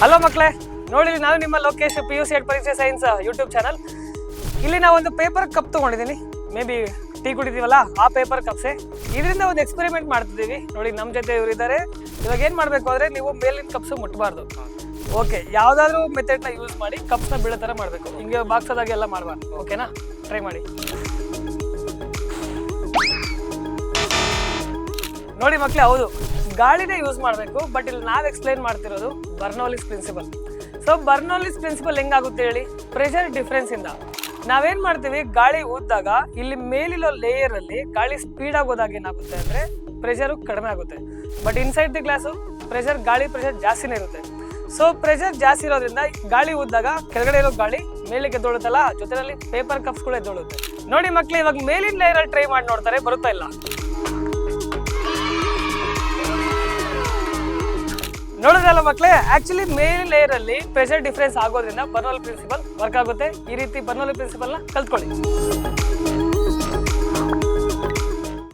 Hello ಮಕ್ಕಳೇ, ನೋಡಿ ನಾನು ನಿಮ್ಮ ಲೋಕೇಶ್ PUC ಪರೀಕ್ಷೆ ಸೈನ್ಸ್ ಯೂಟ್ಯೂಬ್ ಚಾನಲ್. ಇಲ್ಲಿ ನಾವು ಒಂದು ಪೇಪರ್ ಕಪ್ ತೊಗೊಂಡಿದ್ದೀನಿ. ಮೇ ಬಿ ಟೀ ಕುಡಿತೀವಲ್ಲ ಆ ಪೇಪರ್ ಕಪ್ಸೆ. ಇದರಿಂದ ಒಂದು ಎಕ್ಸ್ಪೆರಿಮೆಂಟ್ ಮಾಡ್ತಿದ್ದೀವಿ. ನೋಡಿ ನಮ್ಮ ಜೊತೆ ಇವರು ಇದ್ದಾರೆ. ಇವಾಗ ಏನು ಮಾಡಬೇಕು ಅಂದರೆ ನೀವು ಮೇಲಿನ ಕಪ್ಸ್ ಮುಟ್ಟಬಾರ್ದು. ಓಕೆ, ಯಾವುದಾದ್ರೂ ಮೆಥಡ್ನ ಯೂಸ್ ಮಾಡಿ ಕಪ್ಸ್ನ ಬೀಳೋ ಥರ ಮಾಡಬೇಕು. ಹಿಂಗೆ ಬಾಕ್ಸದಾಗೆ ಎಲ್ಲ ಮಾಡಬಾರ್ದು. ಓಕೆನಾ? ಟ್ರೈ ಮಾಡಿ. ನೋಡಿ ಮಕ್ಕಳೇ, ಹೌದು ಗಾಳಿನೇ ಯೂಸ್ ಮಾಡಬೇಕು. ಬಟ್ ಇಲ್ಲಿ ನಾವು ಎಕ್ಸ್ಪ್ಲೈನ್ ಮಾಡ್ತಿರೋದು Bernoulli's principal. So Bernoulli's principal ಹೆಂಗಾಗುತ್ತೆ ಹೇಳಿ? ಪ್ರೆಷರ್ ಡಿಫ್ರೆನ್ಸ್ ಇಂದ ನಾವೇನ್ ಮಾಡ್ತೀವಿ, ಗಾಳಿ ಊದಿದಾಗ ಇಲ್ಲಿ ಮೇಲಿರೋ ಲೇಯರ್ ಅಲ್ಲಿ ಗಾಳಿ ಸ್ಪೀಡ್ ಆಗೋದಾಗ ಏನಾಗುತ್ತೆ ಅಂದ್ರೆ ಪ್ರೆಷರ್ ಕಡಿಮೆ ಆಗುತ್ತೆ. But inside the glass pressure, ಗಾಳಿ ಪ್ರೆಷರ್ ಜಾಸ್ತಿನೇ ಇರುತ್ತೆ. ಸೊ ಪ್ರೆಷರ್ ಜಾಸ್ತಿ ಇರೋದ್ರಿಂದ ಗಾಳಿ ಊದಿದಾಗ ಕೆಳಗಡೆ ಇರೋ ಗಾಳಿ ಮೇಲೆ ಎದ್ದೊಳುತ್ತಲ್ಲ, ಜೊತೆಯಲ್ಲಿ ಪೇಪರ್ ಕಪ್ಸ್ ಕೂಡ ಎದ್ದೊಳುತ್ತೆ. ನೋಡಿ ಮಕ್ಳು, ಇವಾಗ ಮೇಲಿನ ಲೇಯರ್ ಅಲ್ಲಿ ಟ್ರೈ ಮಾಡಿ ನೋಡ್ತಾರೆ, ಬರುತ್ತಾ ಇಲ್ಲ. ನೋಡಿದ್ರಲ್ಲ ಮಕ್ಕಳೇ, ಆಕ್ಚುಲಿ ಮೇಲಿನ ಲೇಯರ್ ಅಲ್ಲಿ ಪ್ರೆಷರ್ ಡಿಫ್ರೆನ್ಸ್ ಆಗೋದ್ರಿಂದ ಬರ್ನೌಲಿ ಪ್ರಿನ್ಸಿಪಲ್ ವರ್ಕ್ ಆಗುತ್ತೆ. ಈ ರೀತಿ ಬರ್ನೌಲಿ ಪ್ರಿನ್ಸಿಪಲ್ ನ ಕಲ್ತ್ಕೊಳ್ಳಿ.